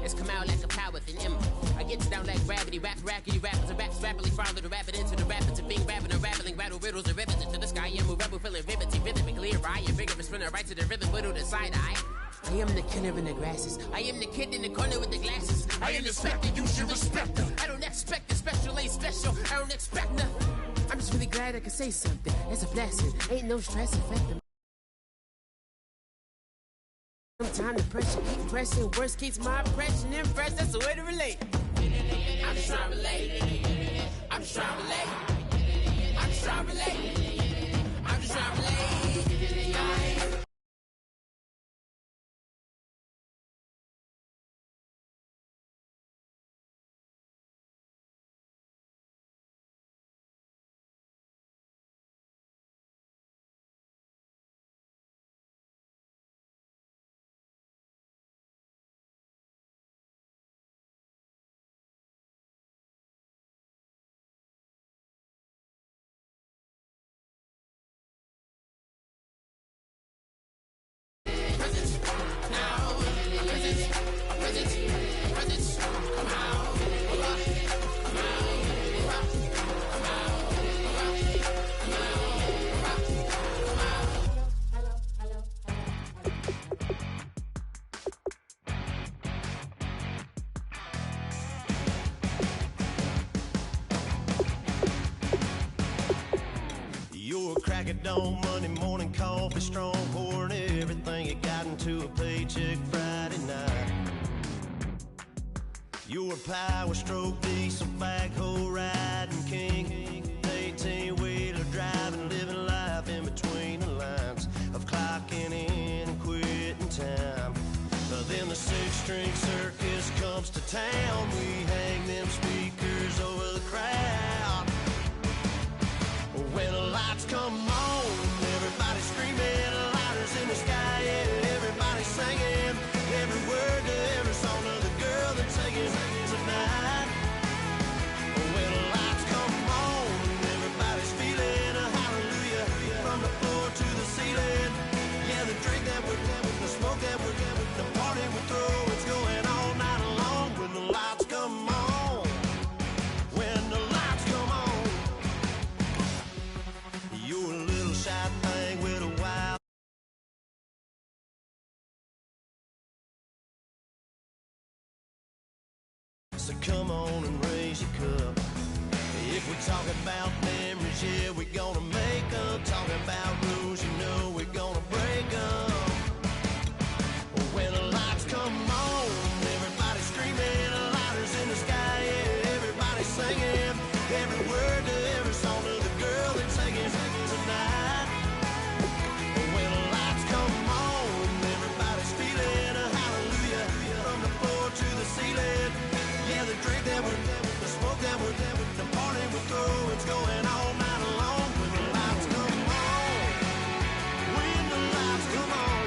It's come out like a power with an M. I get down like gravity, rackety rappers and raps rapidly follow the rapid into the rapids of being rapping and rattling, rattle riddles and rivets into the sky. I'm a rebel feeling riveting, rhythm clear, I am bigger, spinner right to the rhythm, widow to side eye. I am the killer in the grasses. I am the kid in the corner with the glasses. I am the specter, you should respect them. I don't expect the special, ain't special. I don't expect nothing. I'm just really glad I can say something. It's a blessing. Ain't no stress affecting. Time to pressure, keep pressing. Worst keeps my impression impressed. That's the way to relate. I'm just trying to relate. I'm just trying to relate. I'm just trying to relate. I'm just trying to relate. Dawn, Monday morning coffee, strong pouring everything you got into a paycheck Friday night. You're a power stroke, diesel backhoe riding king, 18-wheeler driving, living life in between the lines of clocking in and quitting time. Then the six-string circus comes to town. We hang them speakers over the crowd. When the lights come on, everybody screaming, lighters in the sky, yeah, everybody singing, every word to every song of the girl they're taking tonight. When the lights come on, everybody's feeling a hallelujah from the floor to the ceiling. Yeah, the drink that we're having, the smoke that we're having, the party we throw, it's going all night long. When the lights come on, when the lights come on, you're a little shy thing with a wild. So come on and raise your cup. If we talk about memories, yeah, we're gonna make them. Talking about rules, you know we're gonna break them. When the lights come on, everybody screaming, lighters in the sky, yeah, everybody singing, every word to every song of the girl they're taking tonight. When the lights come on, everybody's feeling a hallelujah from the floor to the ceiling. Yeah, the drink that we're having, the smoke that we're having, the party we throw, it's going all night long. When the lights come on, when the lights come on.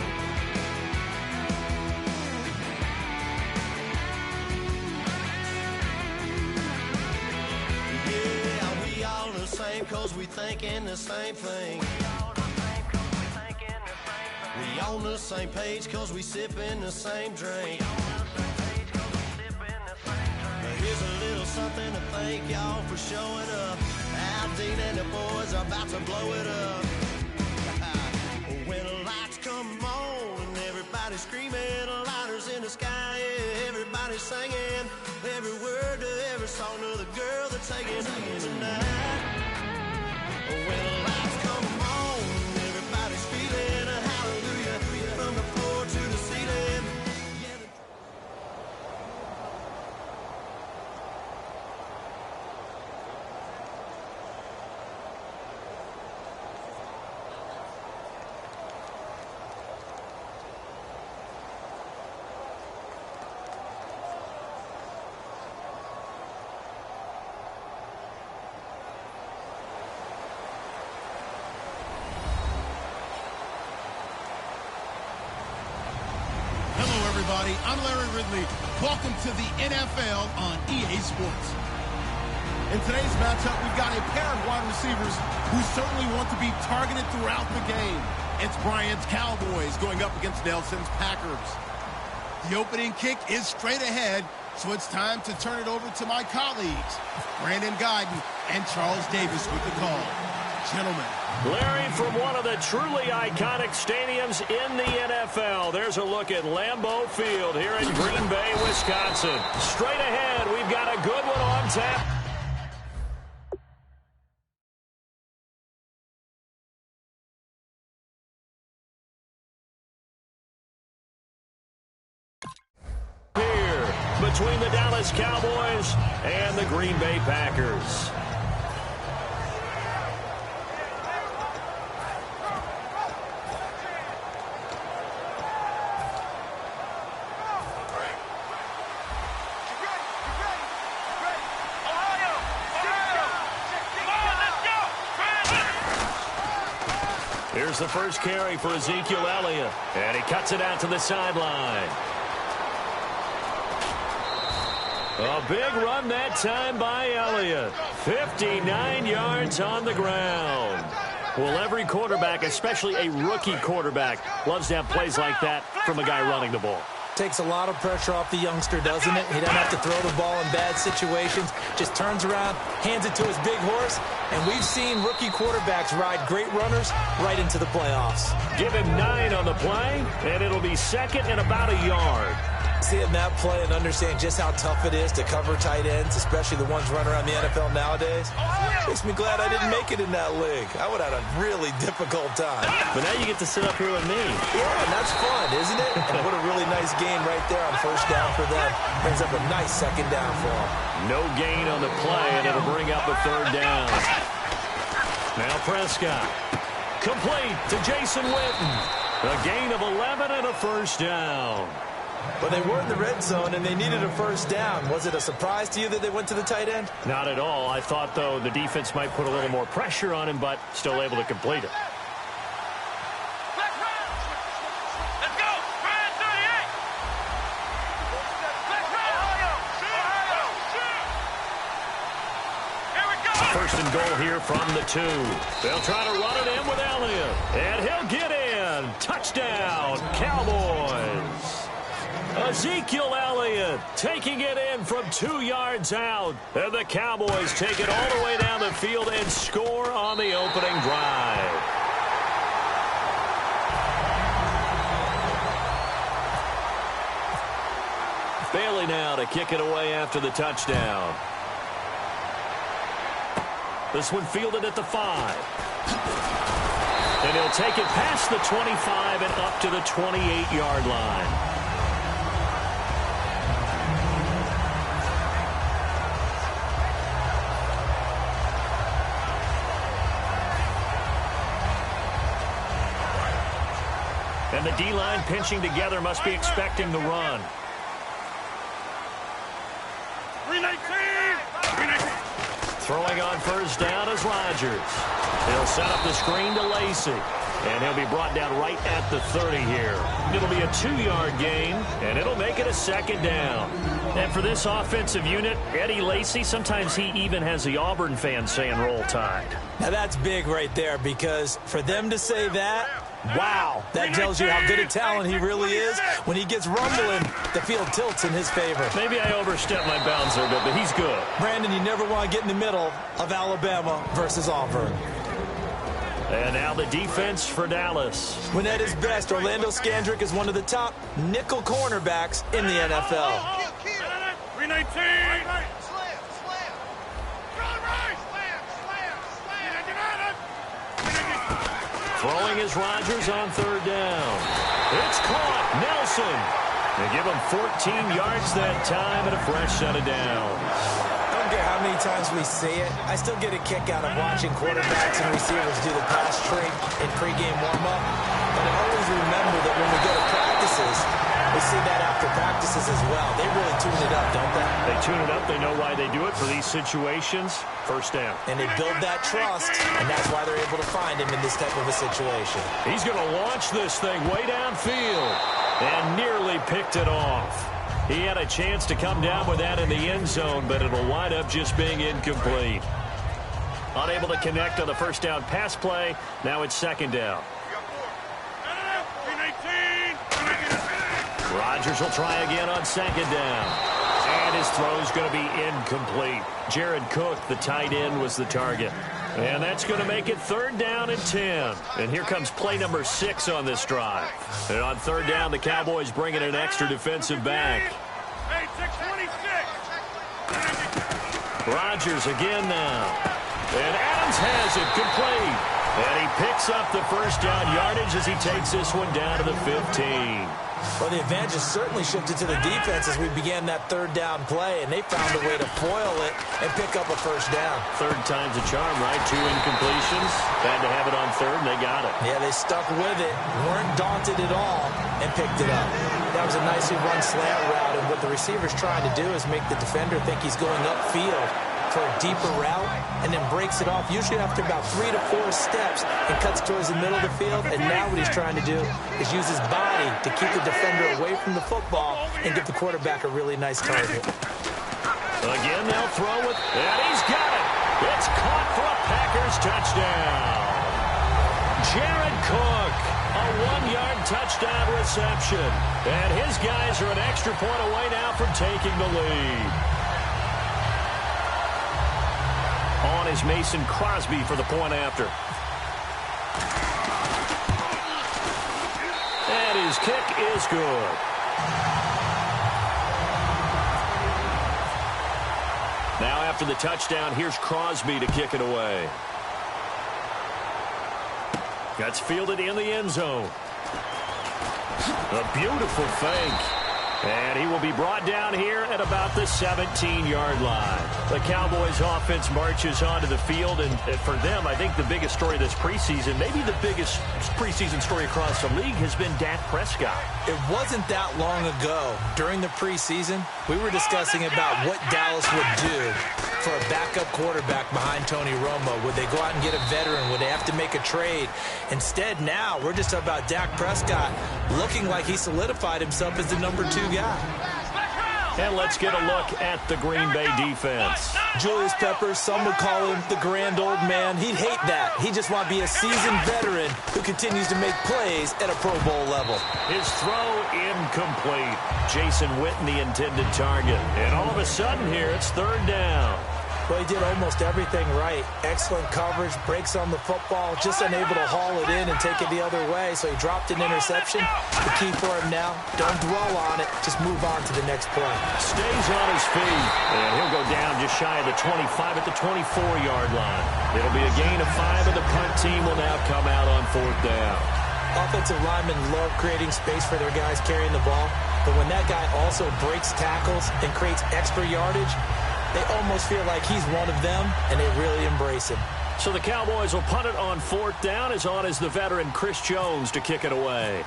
Yeah, we all the same cause we thinking the same thing. We on the same page cause we sipping the same drink. Here's a little something to thank y'all for showing up. Aldine and the boys are about to blow it up. When the lights come on and everybody's screaming, lighters in the sky, yeah, everybody's singing, every word to every song of the girl they're taking tonight. When the lights come on, everybody's feeling a hallelujah from the floor to the ceiling. Everybody, I'm Larry Ridley. Welcome to the NFL on EA Sports. In today's matchup, we've got a pair of wide receivers who certainly want to be targeted throughout the game. It's Bryant's Cowboys going up against Nelson's Packers. The opening kick is straight ahead, so it's time to turn it over to my colleagues, Brandon Guyton and Charles Davis with the call. Gentlemen. Larry, from one of the truly iconic stadiums in the NFL, there's a look at Lambeau Field here in Green Bay, Wisconsin. Straight ahead, we've got a good one on tap. Here, between the Dallas Cowboys and the Green Bay Packers. Here's the first carry for Ezekiel Elliott, and he cuts it out to the sideline. A big run that time by Elliott. 59 yards on the ground. Well, every quarterback, especially a rookie quarterback, loves to have plays like that from a guy running the ball. Takes a lot of pressure off the youngster, doesn't it? He doesn't have to throw the ball in bad situations. Just turns around, hands it to his big horse. And we've seen rookie quarterbacks ride great runners right into the playoffs. Give him 9 on the play, and it'll be second and about a yard. Seeing that play and understand just how tough it is to cover tight ends, especially the ones running around the NFL nowadays, makes me glad I didn't make it in that league. I would have had a really difficult time. But now you get to sit up here with me. Yeah, and that's fun, isn't it? And what a really nice game right there on first down for them. Brings up a nice second down for them. No gain on the play, and it'll bring up a third down. Now Prescott. Complete to Jason Witten. A gain of 11 and a first down. But they were in the red zone, and they needed a first down. Was it a surprise to you that they went to the tight end? Not at all. I thought, though, the defense might put a little more pressure on him, but still able to complete it. First and goal here from the 2. They'll try to run it in with Elliott. And he'll get in. Touchdown, Cowboys. Ezekiel Elliott taking it in from 2 yards out. And the Cowboys take it all the way down the field and score on the opening drive. Bailey now to kick it away after the touchdown. This one fielded at the 5. And he'll take it past the 25 and up to the 28-yard line. And the D-line pinching together must be expecting the run. 319! Throwing on first down is Rodgers. He'll set up the screen to Lacy. And he'll be brought down right at the 30 here. It'll be a 2-yard gain, and it'll make it a second down. And for this offensive unit, Eddie Lacy, sometimes he even has the Auburn fans saying roll tide. Now that's big right there, because for them to say that, wow, that tells you how good a talent he really is. When he gets rumbling, the field tilts in his favor. Maybe I overstepped my bounds there, but he's good. Brandon, you never want to get in the middle of Alabama versus Auburn. And now the defense for Dallas. When at his best, Orlando Scandrick is one of the top nickel cornerbacks in the NFL. 319! Throwing is Rodgers on third down. It's caught. Nelson. They give him 14 yards that time and a fresh set of downs. I don't care how many times we see it. I still get a kick out of watching quarterbacks and receivers do the pass trick in pregame warm-up. But I always remember that when we go to practices, we see that after practices as well. They really tune it up, don't they? They tune it up. They know why they do it for these situations. First down. And they build that trust, and that's why they're able to find him in this type of a situation. He's going to launch this thing way downfield and nearly picked it off. He had a chance to come down with that in the end zone, but it'll wind up just being incomplete. Unable to connect on the first down pass play. Now it's second down. Rodgers will try again on second down. And his throw's going to be incomplete. Jared Cook, the tight end, was the target. And that's going to make it 3rd down and 10. And here comes play number 6 on this drive. And on 3rd down, the Cowboys bring in an extra defensive back. Hey, 626. Rodgers again now. And Adams has it complete. And he picks up the first down yardage as he takes this one down to the 15. Well, the advantage has certainly shifted to the defense as we began that 3rd down play, and they found a way to foil it and pick up a first down. 3rd time's a charm, right? 2 incompletions. Had to have it on 3rd, and they got it. Yeah, they stuck with it, weren't daunted at all, and picked it up. That was a nicely run slant route, and what the receiver's trying to do is make the defender think he's going upfield for a deeper route, and then breaks it off usually after about 3 to 4 steps and cuts towards the middle of the field. And now what he's trying to do is use his body to keep the defender away from the football and give the quarterback a really nice target. Again, they'll throw it, and he's got it. It's caught for a Packers touchdown. Jared Cook, a 1-yard touchdown reception. And his guys are an extra point away now from taking the lead. On is Mason Crosby for the point after. And his kick is good. Now after the touchdown, here's Crosby to kick it away. That's fielded in the end zone. A beautiful fake. And he will be brought down here at about the 17-yard line. The Cowboys offense marches onto the field, and for them, I think the biggest story this preseason, maybe the biggest preseason story across the league, has been Dak Prescott. It wasn't that long ago, during the preseason, we were discussing about what Dallas would do for a backup quarterback behind Tony Romo. Would they go out and get a veteran? Would they have to make a trade? Instead, now, we're just about Dak Prescott looking like he solidified himself as the number 2 guy. And let's get a look at the Green Bay defense. Julius Peppers, some would call him the grand old man. He'd hate that. He just want to be a seasoned veteran who continues to make plays at a Pro Bowl level. His throw incomplete. Jason Witten, the intended target. And all of a sudden here, it's 3rd down. Well, he did almost everything right. Excellent coverage, breaks on the football, just unable to haul it in and take it the other way, so he dropped an interception. The key for him now, don't dwell on it, just move on to the next play. Stays on his feet, and he'll go down just shy of the 25 at the 24-yard line. It'll be a gain of 5, and the punt team will now come out on 4th down. Offensive linemen love creating space for their guys carrying the ball, but when that guy also breaks tackles and creates extra yardage, they almost feel like he's one of them, and they really embrace him. So the Cowboys will punt it on 4th down. As on is the veteran Chris Jones to kick it away.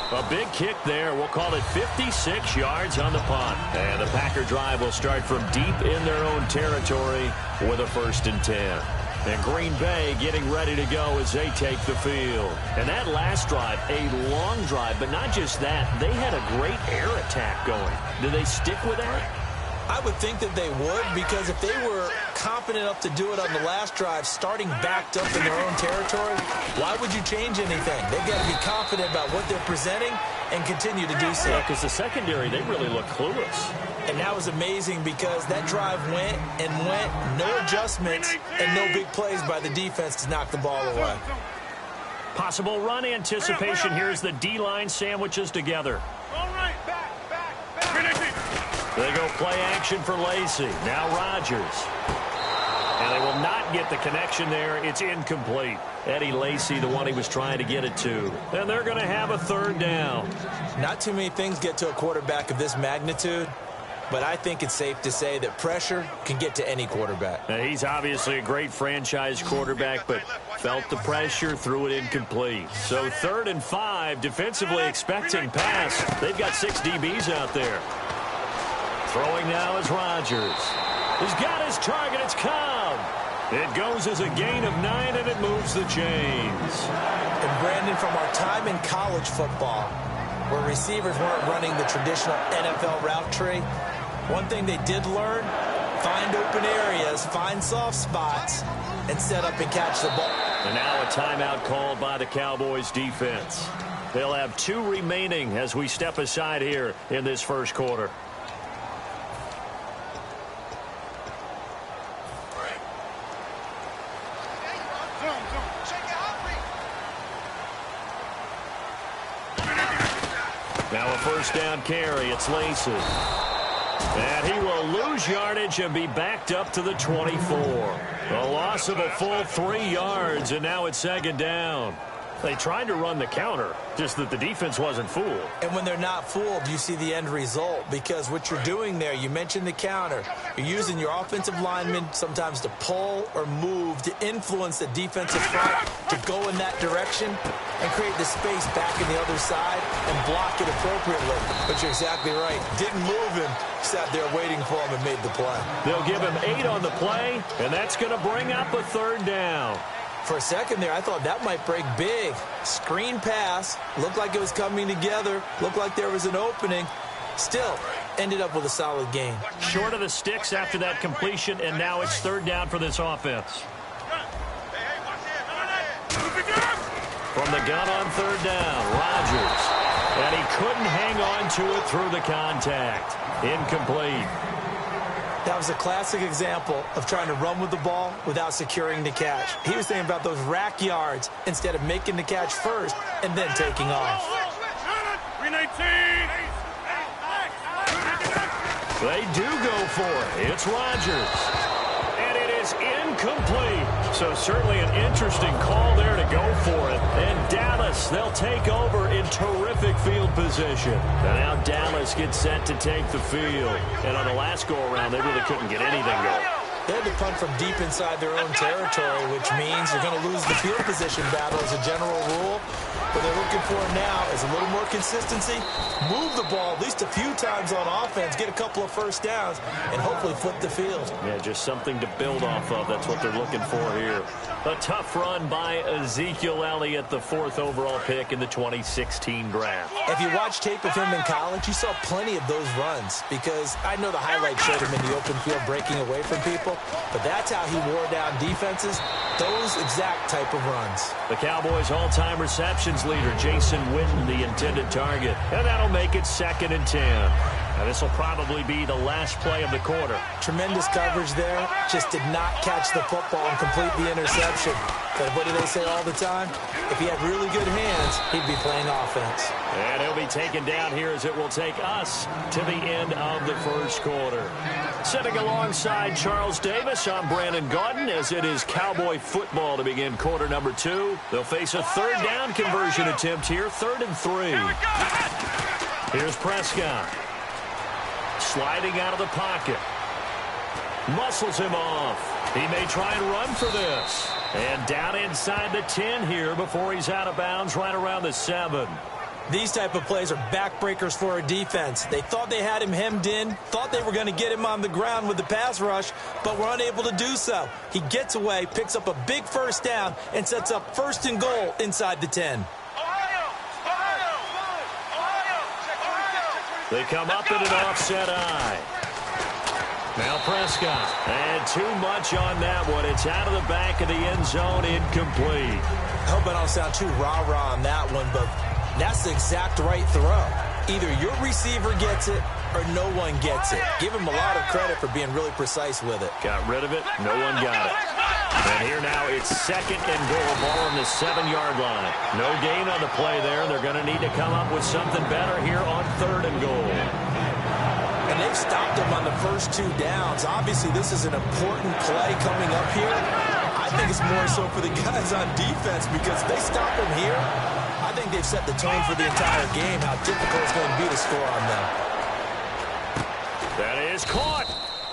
A big kick there. We'll call it 56 yards on the punt. And the Packer drive will start from deep in their own territory with a 1st and 10. And Green Bay getting ready to go as they take the field. And that last drive, a long drive, but not just that. They had a great air attack going. Do they stick with that? I would think that they would, because if they were confident enough to do it on the last drive, starting backed up in their own territory, why would you change anything? They've got to be confident about what they're presenting and continue to do so. Yeah, because the secondary, they really look clueless. And that was amazing because that drive went and went, no adjustments, and no big plays by the defense to knock the ball away. Possible run anticipation. Here's the D-line sandwiches together. All right, back. They go play action for Lacy. Now Rodgers. And they will not get the connection there. It's incomplete. Eddie Lacy, the one he was trying to get it to. And they're going to have a 3rd down. Not too many things get to a quarterback of this magnitude, but I think it's safe to say that pressure can get to any quarterback. Now, he's obviously a great franchise quarterback, but felt the pressure, threw it incomplete. So 3rd and 5, defensively expecting pass. They've got 6 DBs out there. Throwing now is Rodgers. He's got his target. It's Cobb. It goes as a gain of 9, and it moves the chains. And Brandon, from our time in college football, where receivers weren't running the traditional NFL route tree, One thing they did learn, find open areas, find soft spots, and set up and catch the ball. And now a timeout called by the Cowboys defense. They'll have 2 remaining as we step aside here in this first quarter. Now a first down carry. It's Lacy. And he will lose yardage and be backed up to the 24. A loss of a full 3 yards, and now it's second down. They tried to run the counter, just that the defense wasn't fooled. And when they're not fooled, you see the end result, because what you're doing there, you mentioned the counter. You're using your offensive linemen sometimes to pull or move to influence the defensive front to go in that direction and create the space back in the other side and block it appropriately. But you're exactly right. Didn't move him. Sat there waiting for him and made the play. They'll give him 8 on the play, and that's going to bring up a third down. For a second there, I thought that might break big. Screen pass. Looked like it was coming together. Looked like there was an opening. Still, ended up with a solid gain. Short of the sticks after that completion, and now it's third down for this offense. From the gun on third down, Rodgers. And he couldn't hang on to it through the contact. Incomplete. That was a classic example of trying to run with the ball without securing the catch. He was thinking about those rack yards instead of making the catch first and then taking off. 319. They do go for it. It's Rodgers. And it is incomplete. So certainly an interesting call there to go for it. And Dallas, they'll take over in terrific field position. And now Dallas gets set to take the field. And on the last go-around, they really couldn't get anything going. They had to punt from deep inside their own territory, which means they're going to lose the field position battle as a general rule. What they're looking for now is a little more consistency, move the ball at least a few times on offense, get a couple of first downs, and hopefully flip the field. Yeah, just something to build off of. That's what they're looking for here. A tough run by Ezekiel Elliott, the 4th overall pick in the 2016 draft. If you watch tape of him in college, you saw plenty of those runs, because I know the highlights showed him in the open field breaking away from people, but that's how he wore down defenses, those exact type of runs. The Cowboys' all-time receptions leader, Jason Witten, the intended target. And that'll make it 2nd and 10. Now, this will probably be the last play of the quarter. Tremendous coverage there. Just did not catch the football and complete the interception. But what do they say all the time? If he had really good hands, he'd be playing offense. And he'll be taken down here as it will take us to the end of the first quarter. Sitting alongside Charles Davis, I'm Brandon Gaudin, as it is Cowboy football to begin quarter number 2. They'll face a third down conversion attempt here, 3rd and 3. Here's Prescott. Sliding out of the pocket. Muscles him off. He may try and run for this. And down inside the 10 here before he's out of bounds right around the 7. These type of plays are backbreakers for a defense. They thought they had him hemmed in, thought they were going to get him on the ground with the pass rush, but were unable to do so. He gets away, picks up a big first down, and sets up 1st and goal inside the 10. They come up in an offset eye. Now Prescott. And too much on that one. It's out of the back of the end zone, incomplete. I hope I don't sound too rah-rah on that one, but that's the exact right throw. Either your receiver gets it or no one gets it. Give him a lot of credit for being really precise with it. Got rid of it. No one got it. And here now it's 2nd and goal. Ball on the 7-yard line. No gain on the play there. They're going to need to come up with something better here on 3rd and goal. And they've stopped him on the first 2 downs. Obviously, this is an important play coming up here. I think it's more so for the guys on defense, because if they stop him here, I think they've set the tone for the entire game, how difficult it's going to be to score on them. That is caught.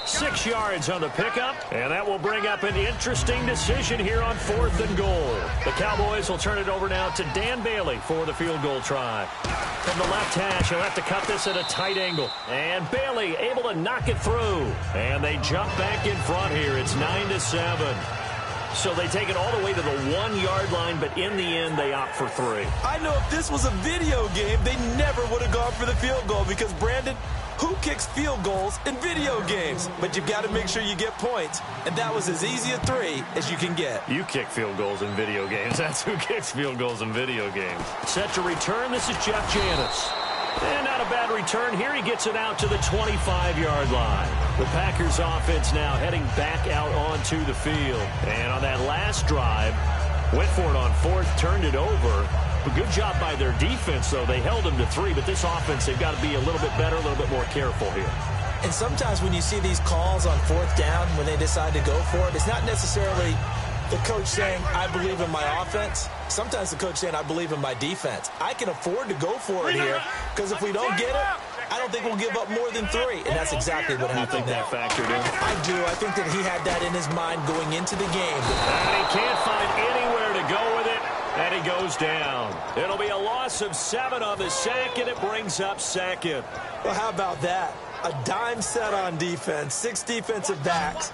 6 yards on the pickup, and that will bring up an interesting decision here on 4th and goal. The Cowboys will turn it over now to Dan Bailey for the field goal try. From the left hash, he'll have to cut this at a tight angle. And Bailey able to knock it through. And they jump back in front here. It's 9-7. So they take it all the way to the 1-yard line, but in the end, they opt for 3. I know if this was a video game, they never would have gone for the field goal, because, Brandon, Who kicks field goals in video games? But you've got to make sure you get points. And that was as easy a 3 as you can get. You kick field goals in video games. That's who kicks field goals in video games. Set to return. This is Jeff Janis. And not a bad return here. He gets it out to the 25-yard line. The Packers offense now heading back out onto the field. And on that last drive, went for it on 4th, turned it over. A good job by their defense, though. They held them to 3, but this offense, they've got to be a little bit better, a little bit more careful here. And sometimes when you see these calls on 4th down, when they decide to go for it, it's not necessarily the coach saying, I believe in my offense. Sometimes the coach saying, I believe in my defense. I can afford to go for it here, because if we don't get it, I don't think we'll give up more than 3. And that's exactly what happened. You think that factored in? I do. I think that he had that in his mind going into the game. And he can't find anywhere to go with it. And he goes down. It'll be a loss of 7 on the sack, and it brings up 2nd. Well, how about that? A dime set on defense, 6 defensive backs.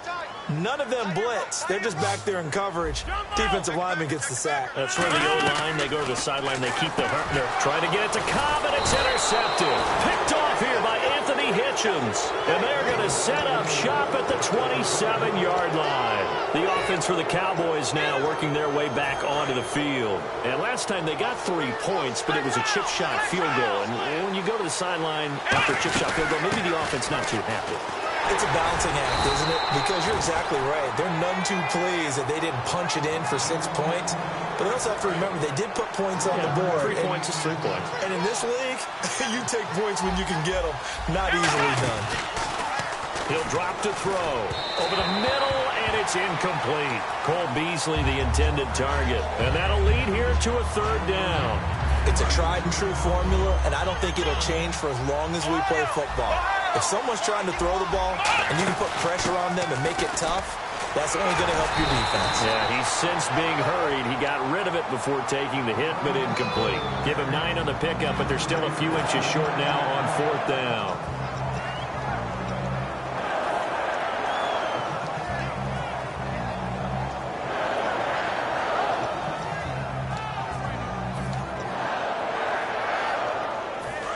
None of them blitz. They're just back there in coverage. Defensive lineman gets the sack. That's where the O-line, they go to the sideline, they keep the They're trying to get it to Cobb, and it's intercepted. Picked off here by Anthony Hitchens. And they're going to set up shop at the 27-yard line. The offense for the Cowboys now working their way back onto the field. And last time they got 3 points, but it was a chip shot field goal. And when you go to the sideline after a chip shot field goal, maybe the offense not too happy. It's a balancing act, isn't it? Because you're exactly right. They're none too pleased that they didn't punch it in for 6 points. But they also have to remember they did put points on the board. 3 points is 3 points. And in this league, you take points when you can get them. Not easily done. He'll drop to throw. Over the middle, and it's incomplete. Cole Beasley, the intended target. And that'll lead here to a 3rd down. It's a tried-and-true formula, and I don't think it'll change for as long as we play football. If someone's trying to throw the ball and you can put pressure on them and make it tough, that's only going to help your defense. Yeah, he's since being hurried. He got rid of it before taking the hit, but incomplete. Give him 9 on the pickup, but they're still a few inches short now on 4th down.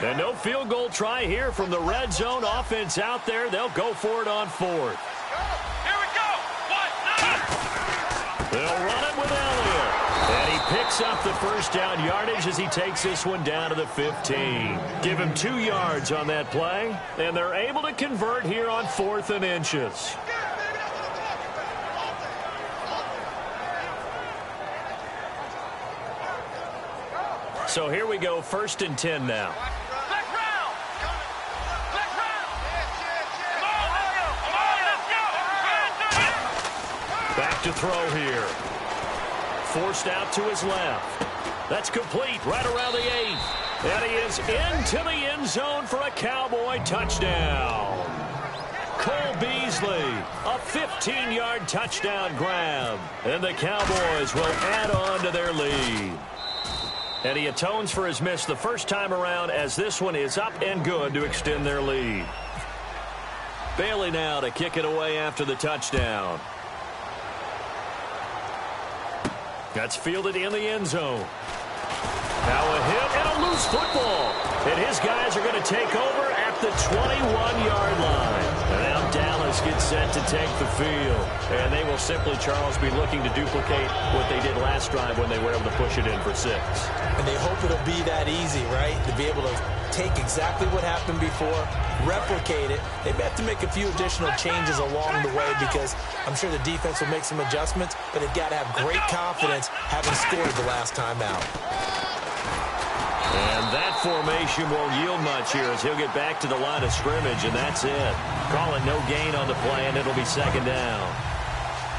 And no field goal try here from the red zone offense out there. They'll go for it on 4th. Here we go. They'll run it with Elliott. And he picks up the 1st down yardage as he takes this one down to the 15. Give him 2 yards on that play. And they're able to convert here on 4th and inches. So here we go, 1st and 10 now. Back to throw here. Forced out to his left. That's complete right around the 8th. And he is into the end zone for a Cowboy touchdown. Cole Beasley, a 15-yard touchdown grab. And the Cowboys will add on to their lead. And he atones for his miss the first time around as this one is up and good to extend their lead. Bailey now to kick it away after the touchdown. That's fielded in the end zone. Now a hit and a loose football. And his guys are going to take over at the 21-yard line. And now Dallas gets set to take the field. And they will simply, Charles, be looking to duplicate what they did last drive when they were able to push it in for 6. And they hope it'll be that easy, right? To be able to take exactly what happened before, replicate it. They may have to make a few additional changes along the way because I'm sure the defense will make some adjustments, but they've got to have great confidence having scored the last time out. And that formation won't yield much here as he'll get back to the line of scrimmage, and that's it. Call it no gain on the play, and it'll be 2nd down.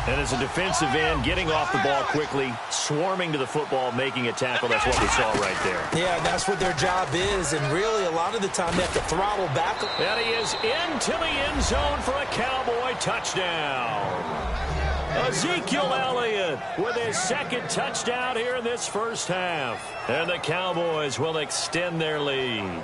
And as a defensive end, getting off the ball quickly, swarming to the football, making a tackle, that's what we saw right there. Yeah, that's what their job is, and really a lot of the time they have to throttle back. And he is into the end zone for a Cowboy touchdown. Ezekiel Elliott with his 2nd touchdown here in this first half. And the Cowboys will extend their lead.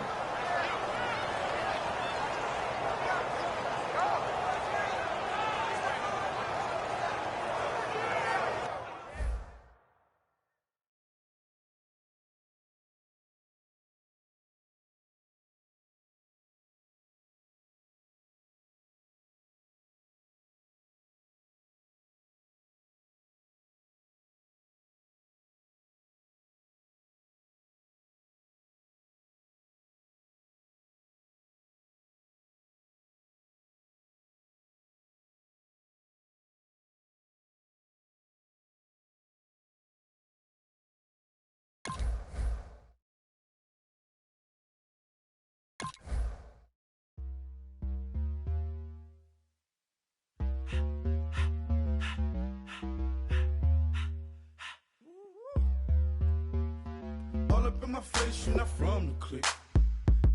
my face, you're not from the clique.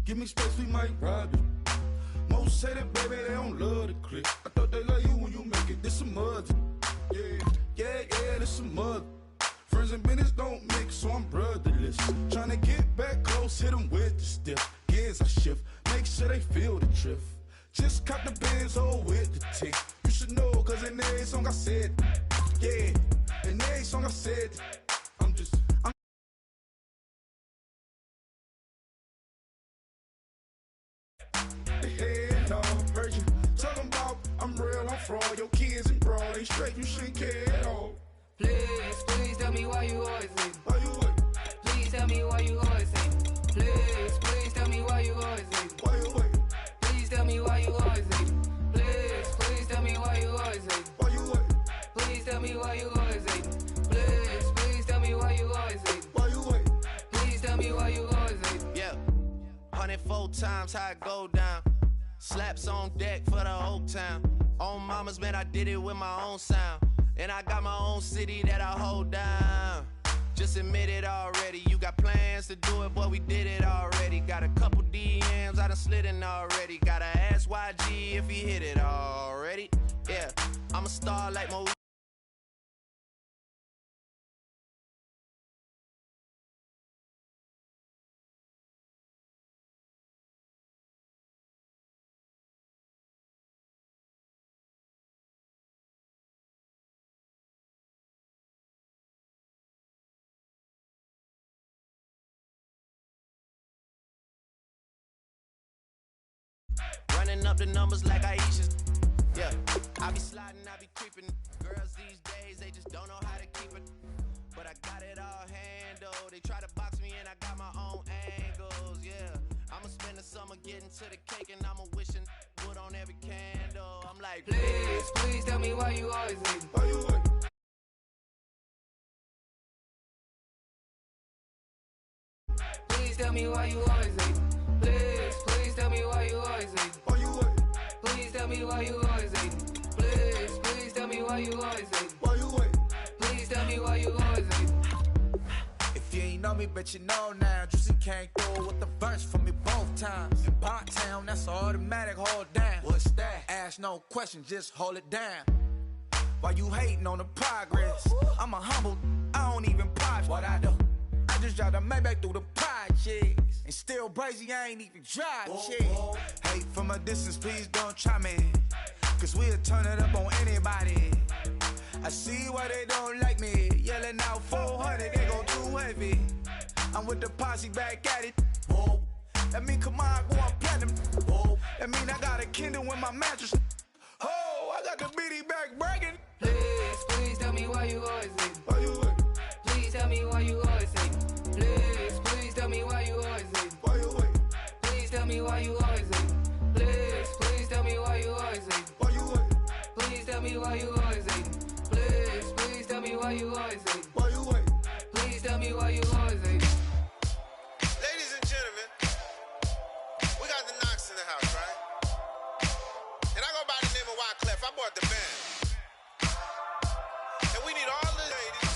Give me space, we might ride it. Most say that, baby, they don't love the clique. I thought they love you when you make it. This some mud. Yeah, this some mud. Friends and business don't mix, so I'm brotherless. Tryna get back close, hit them with the stiff. Gears I shift, make sure they feel the drift. Just cop the Benz, oh, with the tick. You should know, cause in every song I said, yeah, in every song I said, I'm head no, heard you talking about I'm real, I'm fraud. Your kids and broad, they straight, you shouldn't care at all. Please tell me why you always leave. Why you wait? Please tell me why you always leave. Please tell me why you always leave. Why you wait? Please tell me why you always leave. Please tell me why you always leave. Why you wait? Please tell me why you always leave. Please tell me why you always leave. Why you wait? Please tell me why you always leave. Yeah, 104 times how it go down. Slaps on deck for the whole town. On mamas, man, I did it with my own sound. And I got my own city that I hold down. Just admit it already. You got plans to do it, boy, we did it already. Got a couple DMs, I done slid in already. Gotta ask YG if he hit it already. Yeah, I'm a star like Mo. Running up the numbers like Aisha. Yeah, I be sliding, I be creeping. Girls these days, they just don't know how to keep it. But I got it all handled. They try to box me in, I got my own angles. Yeah, I'ma spend the summer getting to the cake and I'ma wishing wood on every candle. I'm like, Please tell me why you always leave. Why you wait? Please tell me why you always leave. Please tell me why you always leave. Why you wait? Please tell me why you always leave. Please tell me why you always leave. Why you wait? Please tell me why you always leave. If you ain't know me, bet you know now. Juicy came through with the verse for me both times. In Pot Town, that's automatic, hold down. What's that? Ask no question, just hold it down. Why you hating on the progress? I'm a humble, I don't even pop what I do. I just drive the Maybach through the projects. And still brazy, I ain't even drive shit. Hate from a distance, please don't try me. Cause we'll turn it up on anybody. I see why they don't like me. Yelling out 400, they go too heavy. I'm with the posse back at it. Whoa. That mean come on, go on platinum. Whoa. That mean I got a Kindle in my mattress. Oh, I got the BD back bragging. Please tell me why you always leave. Why you wait? Please tell me why you always leave. Please tell me why you always leave. Why you wait? Please tell me why you always leave. Please tell me why you always leave. Why you wait? Please tell me why you always leave. Please tell me why you always leave. Why you wait? Please tell me why you always leave. Ladies and gentlemen, we got the Knox in the house, right? And I go by the name of Wyclef. I bought the band. And we need all the ladies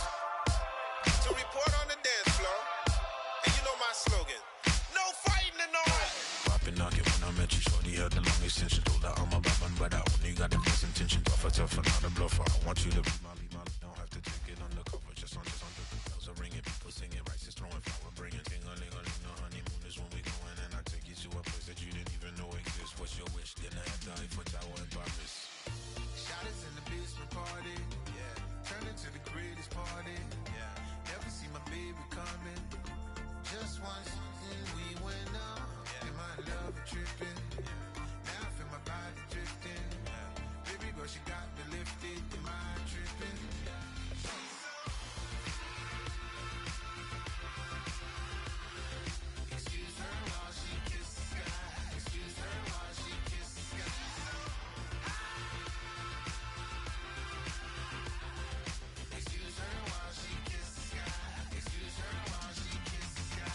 to report on the dance floor. And you know my slogan, no fighting and no fighting. Poppin' knock it when I met you, shorty had the long extension. Told her I'm a bad but I only got the best intention. Tough, not a bluffer. I want you to be Molly. Don't have to take it undercover, just under. Bells are ringing, people singing, rice is throwing, flower bringing. Ting-a-ling-a-ling, no honeymoon is when we going. And I take you to a place that you didn't even know exists. What's your wish? Dinner at the Eiffel Tower in Paris. Shot is in the basement party. Yeah. Turn into the greatest party. Yeah. Never see my baby coming. Just once and we went up. Yeah. And my love tripping. Yeah. Now I feel my body drifting. Yeah. Baby girl, she got me lifted. Am I tripping? Excuse her while she kisses the sky. Excuse her while she kisses the sky. Excuse her while she kisses the sky. Excuse her while she kisses the sky.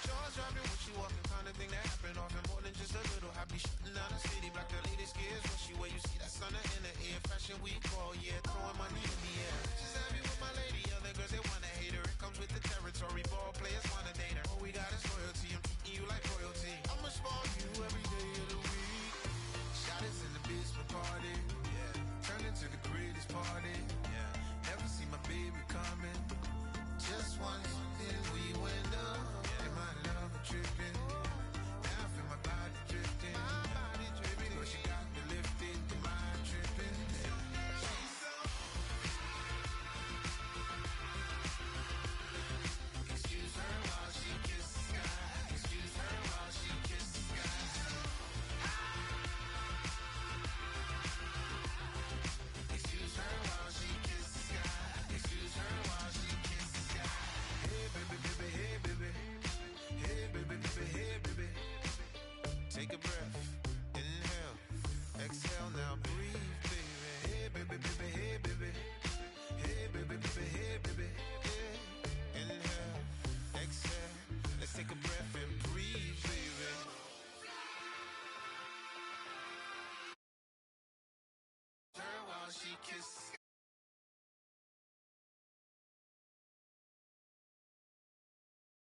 Jaws dropping when she walking, kind of thing that happen often more than just a little. I be shutting down the city, black the latest gears. When she wear, you see that sun in the air. Fashion week, all yeah, throwing money in the air. Just happy with my lady, other girls they wanna hate her. It comes with the territory. Ball players wanna date her. All we got is loyalty. I'm treating you like royalty. I'ma spoil you every